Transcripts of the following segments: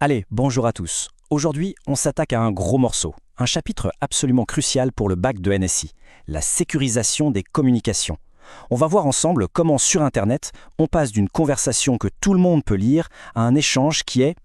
Allez, bonjour à tous. Aujourd'hui, on s'attaque à un gros morceau, un chapitre absolument crucial pour le bac de NSI, la sécurisation des communications. On va voir ensemble comment sur Internet, on passe d'une conversation que tout le monde peut lire à un échange qui est,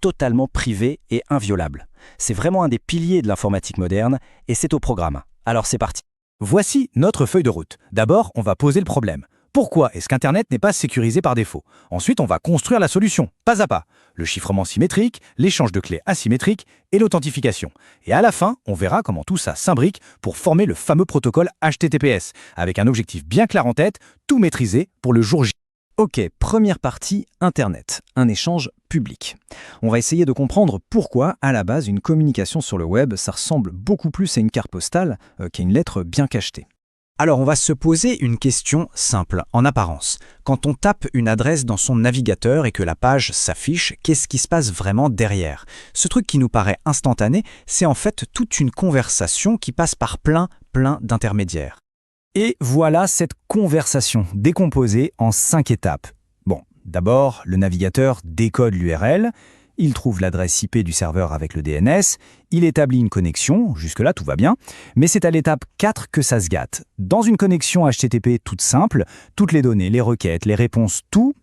totalement privé et inviolable. C'est vraiment un des piliers de l'informatique moderne et c'est au programme. Alors c'est parti. Voici notre feuille de route. D'abord, on va poser le problème. Pourquoi est-ce qu'Internet n'est pas sécurisé par défaut? Ensuite, on va construire la solution, pas à pas. Le chiffrement symétrique, l'échange de clés asymétrique et l'authentification. Et à la fin, on verra comment tout ça s'imbrique pour former le fameux protocole HTTPS, avec un objectif bien clair en tête, tout maîtriser pour le jour J. Ok, première partie, Internet, un échange public. On va essayer de comprendre pourquoi, à la base, une communication sur le web, ça ressemble beaucoup plus à une carte postale qu'à une lettre bien cachetée. Alors on va se poser une question simple, en apparence. Quand on tape une adresse dans son navigateur et que la page s'affiche, qu'est-ce qui se passe vraiment derrière? Ce truc qui nous paraît instantané, c'est en fait toute une conversation qui passe par plein d'intermédiaires. Et voilà cette conversation décomposée en 5 étapes. Bon, d'abord, le navigateur décode l'URL, il trouve l'adresse IP du serveur avec le DNS, il établit une connexion, jusque-là tout va bien, mais c'est à l'étape 4 que ça se gâte. Dans une connexion HTTP toute simple, toutes les données, les requêtes, les réponses, tout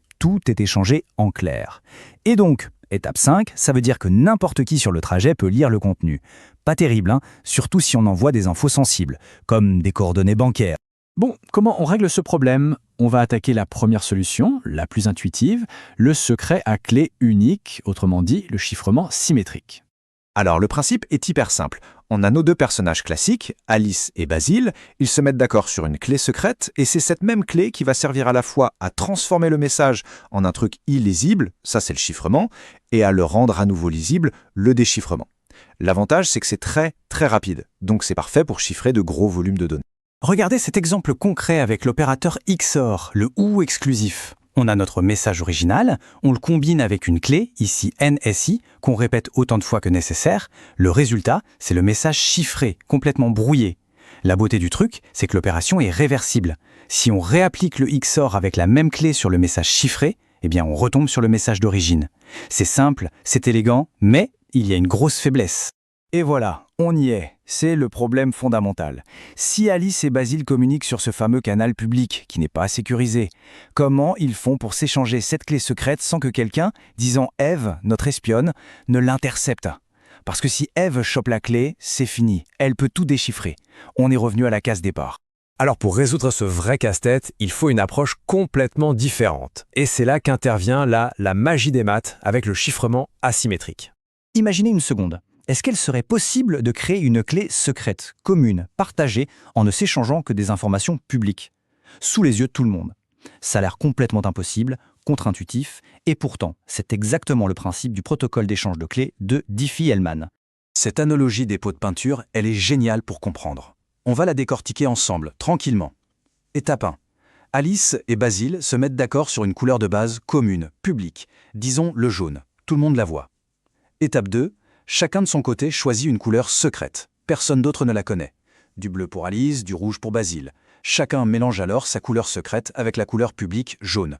est échangé en clair. Et donc, étape 5, ça veut dire que n'importe qui sur le trajet peut lire le contenu. Pas terrible, hein, surtout si on envoie des infos sensibles, comme des coordonnées bancaires. Bon, comment on règle ce problème? On va attaquer la première solution, la plus intuitive, le secret à clé unique, autrement dit le chiffrement symétrique. Alors le principe est hyper simple. On a nos deux personnages classiques, Alice et Basile, ils se mettent d'accord sur une clé secrète et c'est cette même clé qui va servir à la fois à transformer le message en un truc illisible, ça c'est le chiffrement, et à le rendre à nouveau lisible, le déchiffrement. L'avantage c'est que c'est très rapide, donc c'est parfait pour chiffrer de gros volumes de données. Regardez cet exemple concret avec l'opérateur XOR, le OU exclusif. On a notre message original, on le combine avec une clé, ici NSI, qu'on répète autant de fois que nécessaire. Le résultat, c'est le message chiffré, complètement brouillé. La beauté du truc, c'est que l'opération est réversible. Si on réapplique le XOR avec la même clé sur le message chiffré, on retombe sur le message d'origine. C'est simple, c'est élégant, mais il y a une grosse faiblesse. Et voilà, on y est. C'est le problème fondamental. Si Alice et Basile communiquent sur ce fameux canal public qui n'est pas sécurisé, comment ils font pour s'échanger cette clé secrète sans que quelqu'un, disant Eve, notre espionne, ne l'intercepte? Parce que si Eve chope la clé, c'est fini. Elle peut tout déchiffrer. On est revenu à la case départ. Alors pour résoudre ce vrai casse-tête, il faut une approche complètement différente. Et c'est là qu'intervient la magie des maths avec le chiffrement asymétrique. Imaginez une seconde. Est-ce qu'il serait possible de créer une clé secrète, commune, partagée, en ne s'échangeant que des informations publiques, sous les yeux de tout le monde? Ça a l'air complètement impossible, contre-intuitif, et pourtant, c'est exactement le principe du protocole d'échange de clés de Diffie-Hellman. Cette analogie des pots de peinture, elle est géniale pour comprendre. On va la décortiquer ensemble, tranquillement. Étape 1. Alice et Basile se mettent d'accord sur une couleur de base commune, publique, disons le jaune. Tout le monde la voit. Étape 2. Chacun de son côté choisit une couleur secrète. Personne d'autre ne la connaît. Du bleu pour Alice, du rouge pour Basile. Chacun mélange alors sa couleur secrète avec la couleur publique jaune.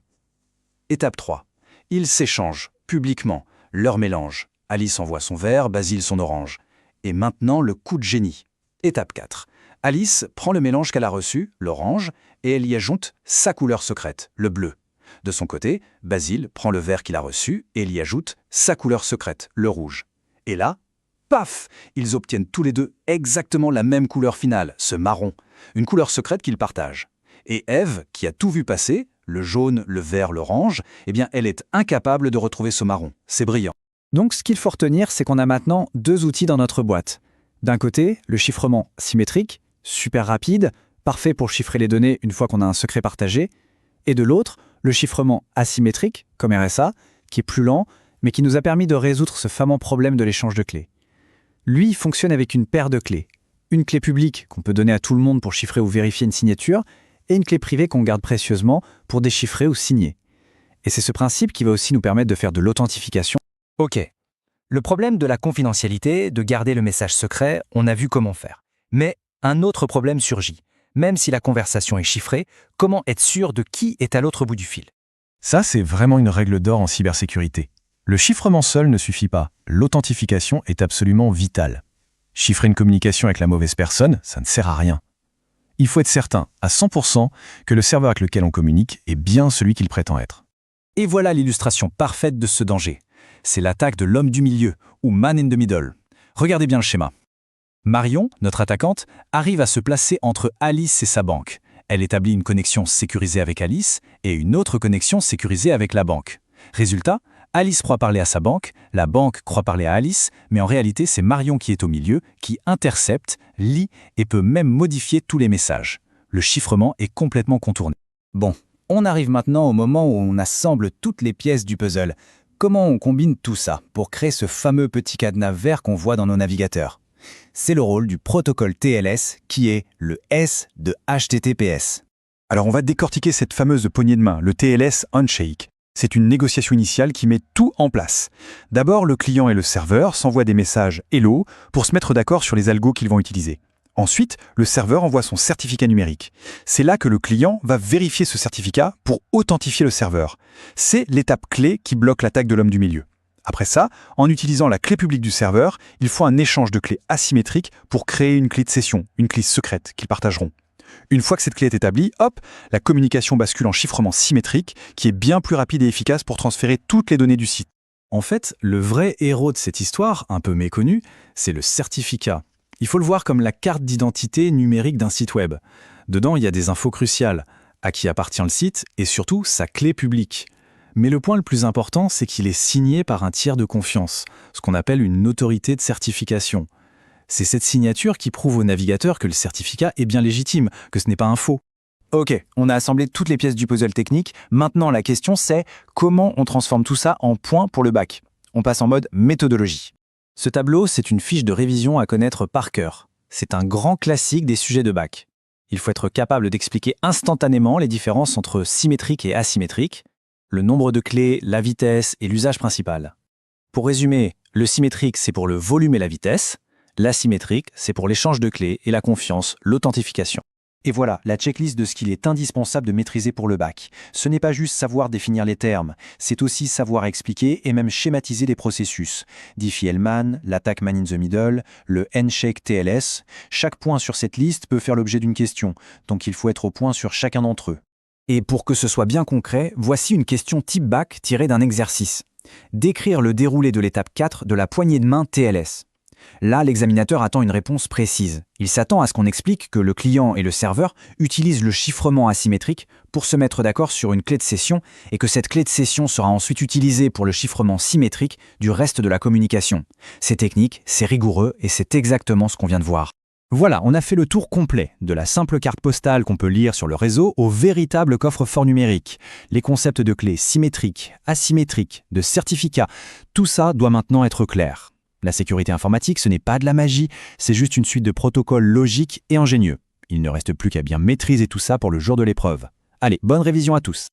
Étape 3. Ils s'échangent, publiquement, leur mélange. Alice envoie son vert, Basile son orange. Et maintenant, le coup de génie. Étape 4. Alice prend le mélange qu'elle a reçu, l'orange, et elle y ajoute sa couleur secrète, le bleu. De son côté, Basile prend le vert qu'il a reçu et il y ajoute sa couleur secrète, le rouge. Et là, paf, ils obtiennent tous les deux exactement la même couleur finale, ce marron, une couleur secrète qu'ils partagent. Et Eve, qui a tout vu passer, le jaune, le vert, l'orange, elle est incapable de retrouver ce marron. C'est brillant. Donc ce qu'il faut retenir, c'est qu'on a maintenant 2 outils dans notre boîte. D'un côté, le chiffrement symétrique, super rapide, parfait pour chiffrer les données une fois qu'on a un secret partagé. Et de l'autre, le chiffrement asymétrique, comme RSA, qui est plus lent, mais qui nous a permis de résoudre ce fameux problème de l'échange de clés. Lui fonctionne avec une paire de clés. Une clé publique qu'on peut donner à tout le monde pour chiffrer ou vérifier une signature, et une clé privée qu'on garde précieusement pour déchiffrer ou signer. Et c'est ce principe qui va aussi nous permettre de faire de l'authentification. Ok. Le problème de la confidentialité, de garder le message secret, on a vu comment faire. Mais un autre problème surgit. Même si la conversation est chiffrée, comment être sûr de qui est à l'autre bout du fil? Ça, c'est vraiment une règle d'or en cybersécurité. Le chiffrement seul ne suffit pas. L'authentification est absolument vitale. Chiffrer une communication avec la mauvaise personne, ça ne sert à rien. Il faut être certain, à 100%, que le serveur avec lequel on communique est bien celui qu'il prétend être. Et voilà l'illustration parfaite de ce danger. C'est l'attaque de l'homme du milieu, ou man in the middle. Regardez bien le schéma. Marion, notre attaquante, arrive à se placer entre Alice et sa banque. Elle établit une connexion sécurisée avec Alice et une autre connexion sécurisée avec la banque. Résultat, Alice croit parler à sa banque, la banque croit parler à Alice, mais en réalité c'est Marion qui est au milieu, qui intercepte, lit et peut même modifier tous les messages. Le chiffrement est complètement contourné. Bon, on arrive maintenant au moment où on assemble toutes les pièces du puzzle. Comment on combine tout ça pour créer ce fameux petit cadenas vert qu'on voit dans nos navigateurs? C'est le rôle du protocole TLS qui est le S de HTTPS. Alors on va décortiquer cette fameuse poignée de main, le TLS Handshake. C'est une négociation initiale qui met tout en place. D'abord, le client et le serveur s'envoient des messages « Hello » pour se mettre d'accord sur les algos qu'ils vont utiliser. Ensuite, le serveur envoie son certificat numérique. C'est là que le client va vérifier ce certificat pour authentifier le serveur. C'est l'étape clé qui bloque l'attaque de l'homme du milieu. Après ça, en utilisant la clé publique du serveur, il faut un échange de clés asymétriques pour créer une clé de session, une clé secrète qu'ils partageront. Une fois que cette clé est établie, hop, la communication bascule en chiffrement symétrique qui est bien plus rapide et efficace pour transférer toutes les données du site. En fait, le vrai héros de cette histoire, un peu méconnu, c'est le certificat. Il faut le voir comme la carte d'identité numérique d'un site web. Dedans, il y a des infos cruciales, à qui appartient le site et surtout sa clé publique. Mais le point le plus important, c'est qu'il est signé par un tiers de confiance, ce qu'on appelle une autorité de certification. C'est cette signature qui prouve au navigateur que le certificat est bien légitime, que ce n'est pas un faux. Ok, on a assemblé toutes les pièces du puzzle technique. Maintenant, la question c'est comment on transforme tout ça en points pour le bac. On passe en mode méthodologie. Ce tableau, c'est une fiche de révision à connaître par cœur. C'est un grand classique des sujets de bac. Il faut être capable d'expliquer instantanément les différences entre symétrique et asymétrique, le nombre de clés, la vitesse et l'usage principal. Pour résumer, le symétrique, c'est pour le volume et la vitesse. L'asymétrique, c'est pour l'échange de clés et la confiance, l'authentification. Et voilà, la checklist de ce qu'il est indispensable de maîtriser pour le bac. Ce n'est pas juste savoir définir les termes, c'est aussi savoir expliquer et même schématiser les processus. Diffie-Hellman, l'attaque man in the middle, le handshake TLS. Chaque point sur cette liste peut faire l'objet d'une question, donc il faut être au point sur chacun d'entre eux. Et pour que ce soit bien concret, voici une question type bac tirée d'un exercice. Décrire le déroulé de l'étape 4 de la poignée de main TLS. Là, l'examinateur attend une réponse précise. Il s'attend à ce qu'on explique que le client et le serveur utilisent le chiffrement asymétrique pour se mettre d'accord sur une clé de session et que cette clé de session sera ensuite utilisée pour le chiffrement symétrique du reste de la communication. C'est technique, c'est rigoureux et c'est exactement ce qu'on vient de voir. Voilà, on a fait le tour complet, de la simple carte postale qu'on peut lire sur le réseau au véritable coffre-fort numérique. Les concepts de clés symétriques, asymétriques, de certificats, tout ça doit maintenant être clair. La sécurité informatique, ce n'est pas de la magie, c'est juste une suite de protocoles logiques et ingénieux. Il ne reste plus qu'à bien maîtriser tout ça pour le jour de l'épreuve. Allez, bonne révision à tous!